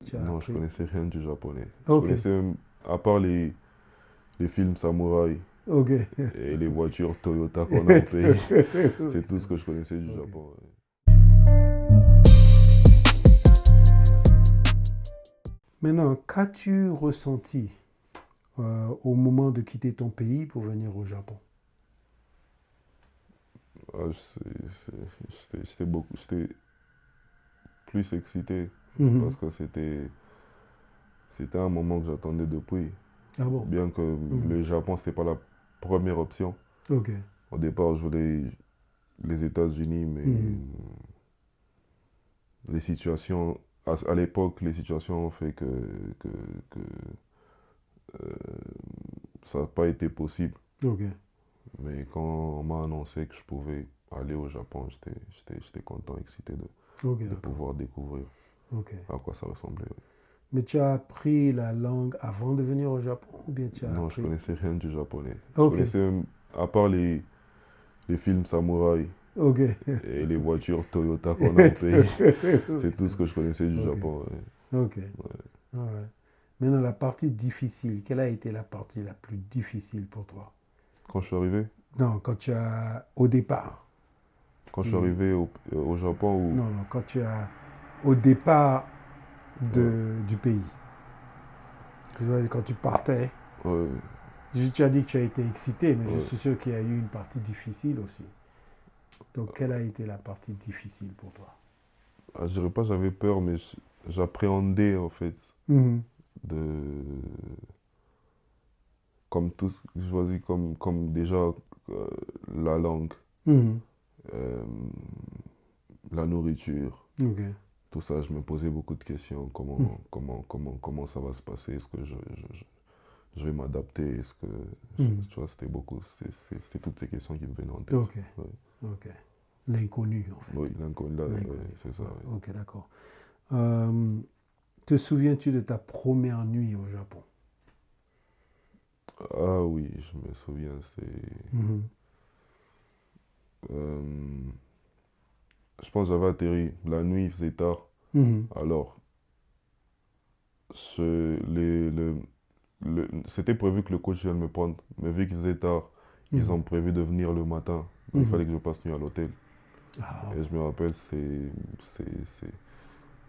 tu as Non, je appris? connaissais rien du japonais. Je Ok, connaissais, à part les films samouraïs ok. et les voitures Toyota qu'on a au pays, Oui, c'est tout c'est ce vrai. que je connaissais du Ok. Japon. Ouais. Maintenant, qu'as-tu ressenti au moment de quitter ton pays pour venir au Japon? Ah, j'étais plus excité parce Mhm. que c'était un moment que j'attendais depuis. Ah bon? Bien que Mhm. le Japon, c'était pas la première option. Ok. Au départ, je voulais les États-Unis, mais Mhm. les situations, à l'époque, les situations ont fait que ça n'a pas été possible. Ok. Mais quand on m'a annoncé que je pouvais aller au Japon, j'étais content, excité Ok, de d'accord. pouvoir découvrir Ok. à quoi ça ressemblait. Ouais. Mais tu as appris la langue avant de venir au Japon ou bien tu as Non, je appris? connaissais rien du japonais. Je Ok. connaissais, à part les films samouraïs Ok. et les voitures Toyota qu'on a au pays, Oui, c'est tout c'est ce que vrai. je connaissais du Ok. Japon. Ouais. Ok. Ouais. Alright. Maintenant, la partie difficile, quelle a été la partie la plus difficile pour toi? Quand je suis arrivé, Non, quand tu as, au départ. quand je suis Et- arrivé au Japon, où, non, non, quand tu as, au départ ouais, du pays. C'est-à-dire quand tu partais, ouais, tu as dit que tu as été excité, mais je ouais. suis sûr qu'il y a eu une partie difficile aussi. Donc, quelle a été la partie difficile pour toi? Ah, je dirais pas j'avais peur, mais j'appréhendais en fait Mhm. de comme tout, je choisis comme déjà euh, la langue, Mhm. euh, la nourriture, Ok. tout ça, je me posais beaucoup de questions. Mhm. Comment ça va se passer? Est-ce que je vais m'adapter? Est-ce que, Mhm. tu vois, c'était beaucoup, c'était toutes ces questions qui me venaient en tête. Ok. Ouais. Ok. L'inconnu, en fait. Oui, l'inconnu, là, ouais, L'inconnu. c'est ça. Ouais. Ouais. Ok, d'accord. Euh, te souviens-tu de ta première nuit au Japon? Ah oui, je me souviens, Mhm. euh, je pense que j'avais atterri, la nuit, il faisait tard. Mhm. Alors, c'était prévu que le coach vienne me prendre, mais vu qu'il faisait tard, ils Mhm. ont prévu de venir le matin. Donc il Mhm. fallait que je passe nuit à l'hôtel. Ah Et bon. je me rappelle, c'est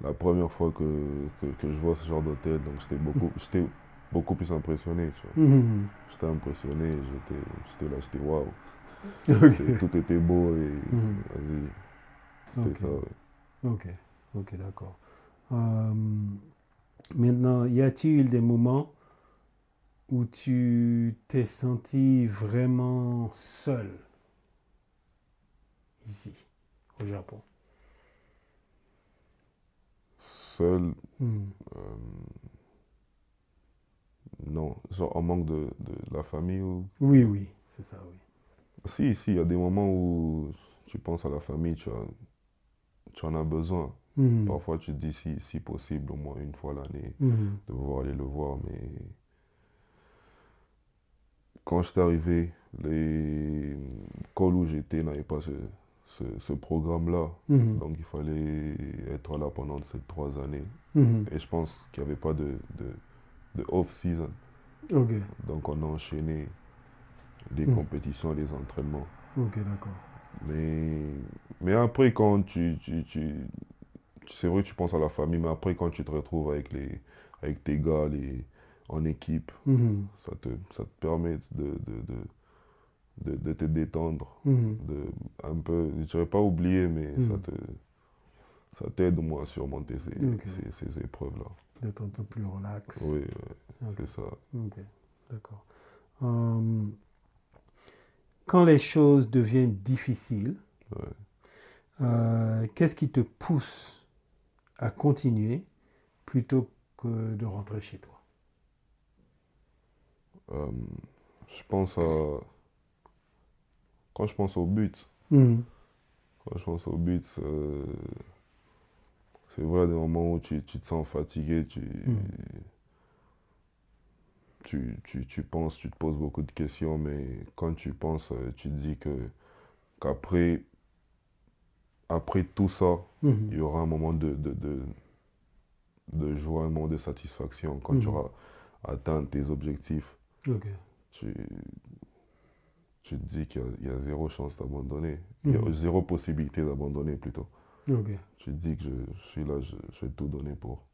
la première fois que je vois ce genre d'hôtel. Donc j'étais beaucoup plus impressionné, tu vois. Mhm. J'étais impressionné, j'étais là, j'étais waouh. Ok. Tout était beau et Mhm. vas-y, c'était Ok. ça, ouais. Ok. Ok, d'accord. Euh, maintenant, y a-t-il des moments où tu t'es senti vraiment seul ici, au Japon? Seul, Mhm. euh, non, genre en manque de la famille ou... Oui, oui, c'est ça, oui. Si, si, il y a des moments où tu penses à la famille, tu en as besoin. Mhm. Parfois, tu te dis si possible, au moins une fois l'année, Mhm. de pouvoir aller le voir. Mais quand je suis arrivé, les l'école où j'étais n'avait pas ce programme-là. Mhm. Donc, il fallait être là pendant ces 3 années. Mhm. Et je pense qu'il n'y avait pas de off-season. Ok. Donc, on a enchaîné les Mhm. compétitions, les entraînements. Ok, d'accord. Mais, mais après, quand c'est vrai que tu penses à la famille, mais après, quand tu te retrouves avec tes gars en équipe, Mhm. ça te permet de te détendre, Mhm. de un peu, je dirais pas oublier, mais Mhm. ça t'aide au moins à surmonter Ok. ces épreuves-là. D'être un peu plus relax. Oui, Ok. c'est ça. Ok, d'accord. Euh, quand les choses deviennent difficiles, Ouais. qu'est-ce qui te pousse à continuer plutôt que de rentrer chez toi? Euh, je pense à, quand je pense au but, Mhm. quand je pense au but, c'est vrai, des moments où tu te sens fatigué, Mhm. tu penses, tu te poses beaucoup de questions, mais quand tu penses, tu te dis qu'après après tout ça, il Mhm. y aura un moment de joie, un moment de satisfaction. Quand tu auras atteint tes objectifs, Ok. tu, tu te dis qu'il y a zéro chance d'abandonner. Il y a zéro possibilité d'abandonner plutôt. Ok. Tu te dis que je suis là, je vais tout donner pour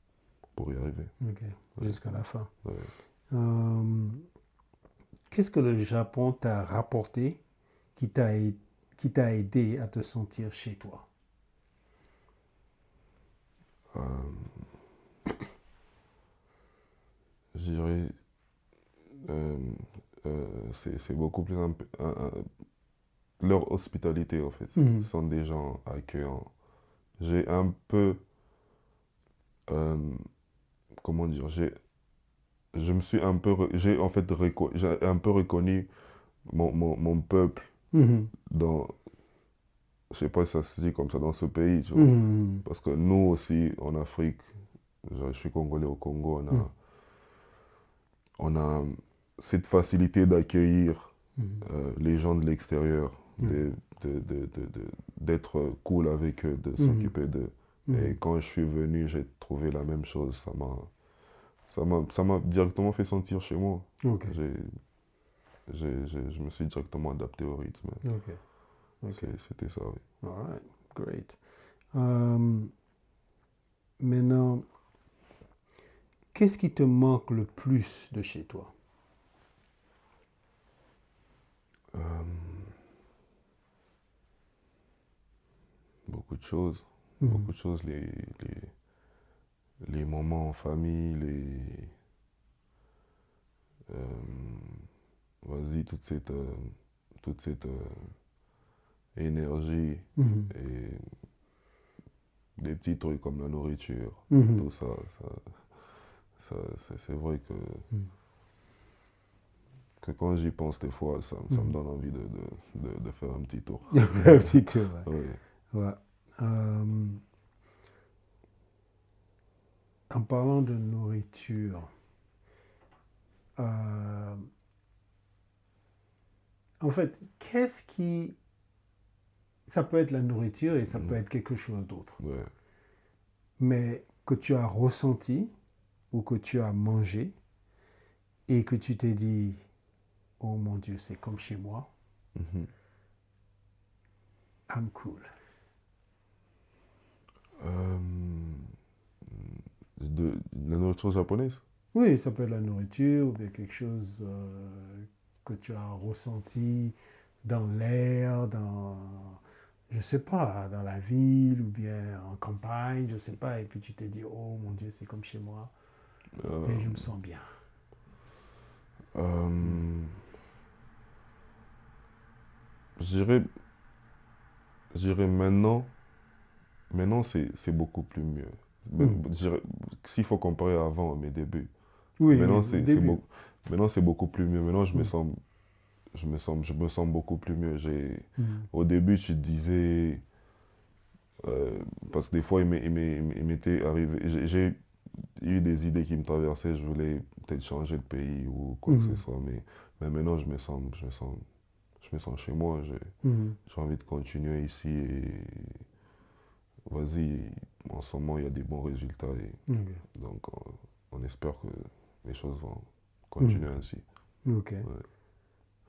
y arriver. Ok. Jusqu'à la fin. Ouais. Qu'est-ce que le Japon t'a rapporté qui t'a aidé à te sentir chez toi? Euh, je dirais, euh, c'est beaucoup plus leur hospitalité en fait. Ce sont des gens accueillants. J'ai un peu, euh, comment dire, je me suis un peu, j'ai en fait j'ai un peu reconnu mon peuple dans, je sais pas si ça se dit comme ça, dans ce pays, tu vois. Parce que nous aussi, en Afrique, je suis congolais au Congo, on a cette facilité d'accueillir les gens de l'extérieur, d'être cool avec eux, de s'occuper d'eux. Et quand je suis venu, j'ai trouvé la même chose. Ça m'a directement fait sentir chez moi. Ok. Je me suis directement adapté au rythme. Ok. Ok. C'était ça, oui. All right. Great. Maintenant, qu'est-ce qui te manque le plus de chez toi? Euh, beaucoup de choses. Beaucoup de choses. Les moments en famille, euh, vas-y, toute cette énergie et des petits trucs comme la nourriture, tout ça, c'est vrai que quand j'y pense des fois, ça me donne envie de faire un petit tour. Un petit tour, ouais. Oui. Ouais. En parlant de nourriture, en fait, qu'est-ce qui... Ça peut être la nourriture et ça peut être quelque chose d'autre. Ouais. Mais que tu as ressenti ou que tu as mangé et que tu t'es dit, oh mon Dieu, c'est comme chez moi, I'm cool. De la nourriture japonaise? Oui, ça peut être la nourriture ou bien quelque chose que tu as ressenti dans l'air, dans, je sais pas, dans la ville ou bien en campagne, je sais pas, et puis tu t'es dit, oh mon Dieu, c'est comme chez moi et je me sens bien. Je dirais maintenant c'est beaucoup plus mieux. S'il faut comparer avant, à mes débuts, Oui, oui, maintenant au début. maintenant c'est beaucoup plus mieux. Maintenant je me sens beaucoup plus mieux. Au début, tu te disais, parce que des fois il m'était arrivé, j'ai eu des idées qui me traversaient, je voulais peut-être changer de pays ou quoi que ce soit, mais maintenant je me sens chez moi, j'ai envie de continuer ici et vas-y, en ce moment il y a des bons résultats et donc on espère que les choses vont continuer ainsi. Ok.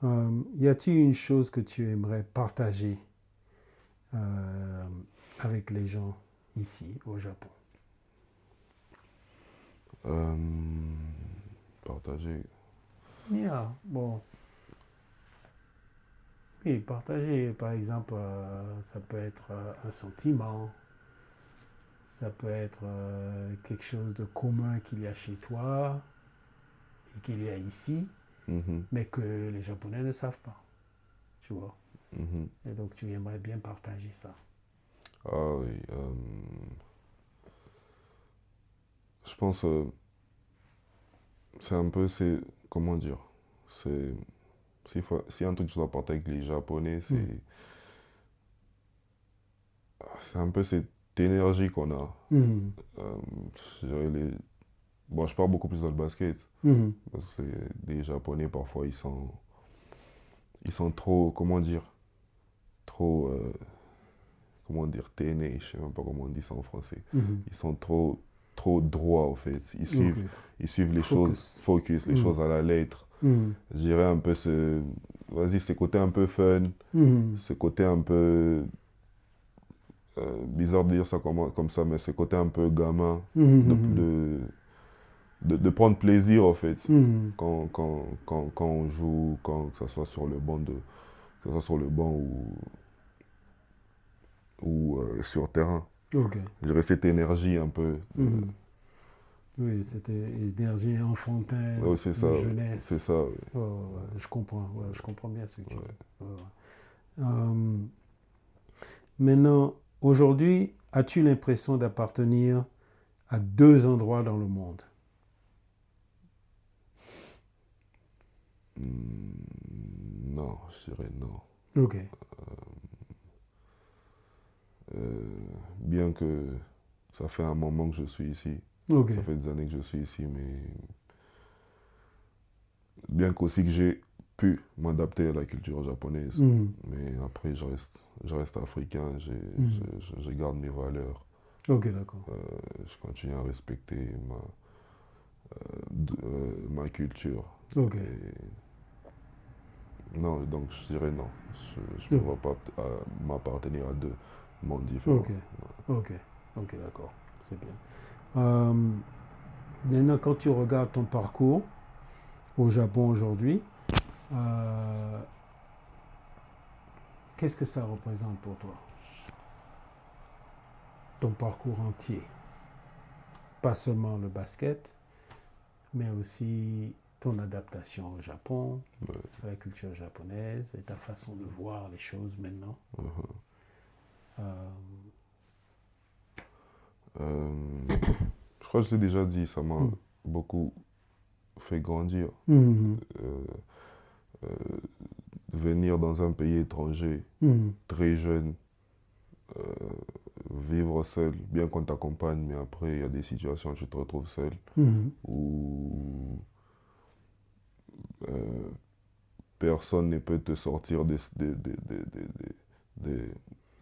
Ouais. Y a-t-il une chose que tu aimerais partager avec les gens ici au Japon? Partager. Yeah, bon. Oui, partager, par exemple, ça peut être un sentiment, ça peut être quelque chose de commun qu'il y a chez toi et qu'il y a ici, mais que les Japonais ne savent pas, tu vois. Et donc, tu aimerais bien partager ça. Ah oui. Je pense c'est un peu, comment dire, c'est, si un truc que je dois partager avec les Japonais, c'est un peu cette énergie qu'on a. Je dirais bon, je parle beaucoup plus dans le basket, parce que les Japonais, parfois, ils sont trop, trop, comment dire, teinés, je sais même pas comment on dit ça en français. Ils sont trop trop droits, en fait. Ok. Ils suivent les Focus. choses, focus, les choses à la lettre. Je dirais un peu ce côté un peu fun, ce côté un peu, bizarre de dire ça comme ça, mais ce côté un peu gamin, de prendre plaisir, en fait, quand on joue, que ce soit sur le banc que ce soit sur le banc ou sur terrain. Ok. Je dirais cette énergie un peu. Oui, c'était énergie enfantine, Ouais, c'est ça, de ouais. C'est jeunesse. ça, ouais. Ouais, ouais, ouais, je comprends. Ouais, je comprends bien ce que tu Ouais. dis. Ouais, ouais. Maintenant, aujourd'hui, as-tu l'impression d'appartenir à deux endroits dans le monde? Non, je dirais non. Ok. Euh, Bien que ça fait un moment que je suis ici, Ok. ça fait des années que je suis ici, mais bien qu'aussi que j'ai pu m'adapter à la culture japonaise, Mhm. mais après je reste africain, Mhm. je garde mes valeurs, Ok, d'accord. je continue à respecter ma culture. Ok. Et non, donc je dirais non, je ne me Ok. vois pas m'appartenir à deux mondes Ok. différents. Ok. Ok, d'accord. C'est bien. Euh, Maintenant, quand tu regardes ton parcours au Japon aujourd'hui, euh, qu'est-ce que ça représente pour toi? Ton parcours entier. Pas seulement le basket, mais aussi ton adaptation au Japon, Ouais. à la culture japonaise et ta façon de voir les choses maintenant. Mhm. Euh, Euh, je crois que je l'ai déjà dit, ça m'a mm, beaucoup fait grandir. mm, Euh, euh, Venir dans un pays étranger, mm, très jeune, euh, vivre seul, bien qu'on t'accompagne, mais après, il y a des situations où tu te retrouves seul, mm, où euh, personne ne peut te sortir de-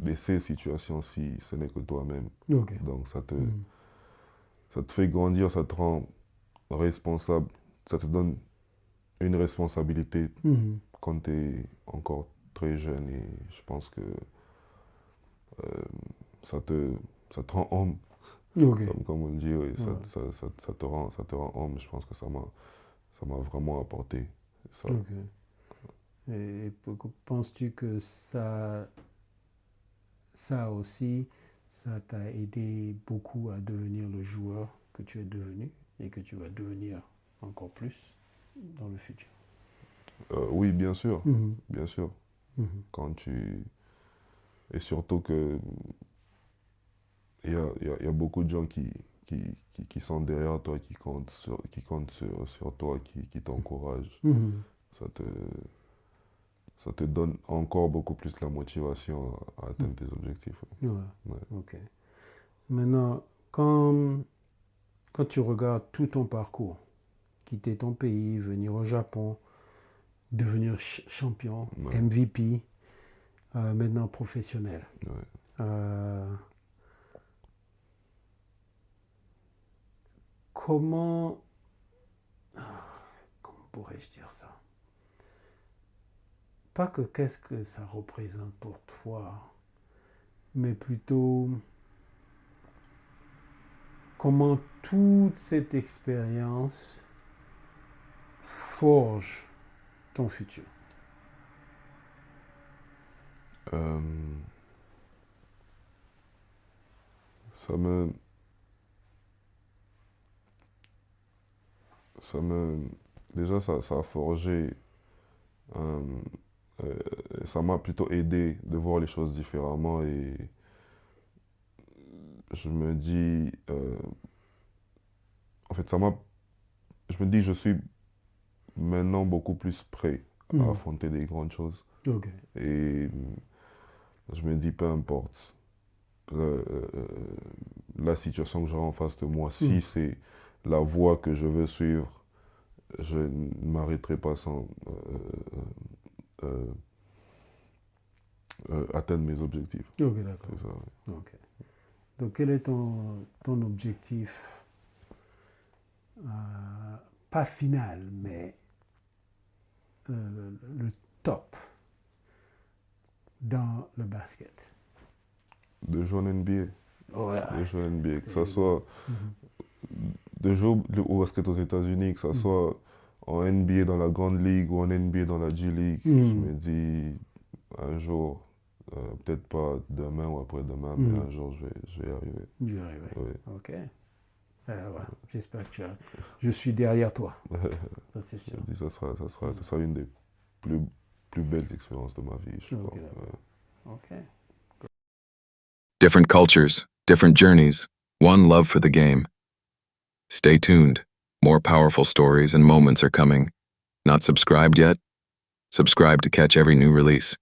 de ces situations si ce n'est que toi-même. ok. Donc Mm, ça te fait grandir, ça te rend responsable, ça te donne une responsabilité mm, quand tu es encore très jeune et je pense que ça te, ça te rend homme, ok. comme on le dit, oui, Ouais, ça te rend homme. Je pense que ça m'a vraiment apporté ça. ok. Et penses-tu que ça aussi, ça t'a aidé beaucoup à devenir le joueur que tu es devenu et que tu vas devenir encore plus dans le futur? Oui, bien sûr, Mhm, bien sûr. mhm, Quand tu... Et surtout que il y a beaucoup de gens qui sont derrière toi, qui comptent sur toi, qui t'encouragent. mhm. Ça te, Ça te donne encore beaucoup plus la motivation à atteindre tes objectifs. Ouais, Ouais. ok. Maintenant, quand tu regardes tout ton parcours, quitter ton pays, venir au Japon, devenir champion, Ouais. MVP, maintenant professionnel, Ouais. euh, comment, comment pourrais-je dire ça? Pas que qu'est-ce que ça représente pour toi, mais plutôt comment toute cette expérience forge ton futur. Euh, ça me, ça me, déjà ça a forgé, euh, euh, ça m'a plutôt aidé de voir les choses différemment et je me dis, en fait je me dis que je suis maintenant beaucoup plus prêt à Mhm. affronter des grandes choses Ok. et je me dis peu importe la situation que j'aurai en face de moi, si Mhm. c'est la voie que je veux suivre, je ne m'arrêterai pas sans euh, atteindre mes objectifs. Ok, d'accord. C'est ça. Ok. Donc, quel est ton objectif pas finale, mais le top dans le basket? De jouer en NBA. Ouais, De jouer en NBA. Que ce c'est- soit de jouer au basket aux États-Unis, que ce soit en NBA dans la Grande Ligue ou en NBA dans la G-League. Je me dis, un jour, peut-être pas demain ou après-demain, mais un jour, je vais y arriver. J'y arriverai. Oui. Ok. Ouais. J'espère que je suis derrière toi. Ça, c'est sûr. Je me dis, ça sera une des plus belles expériences de ma vie, je Ok, pense. d'accord. Ok. Different cultures, different journeys, one love for the game. Stay tuned. More powerful stories and moments are coming. Not subscribed yet? Subscribe to catch every new release.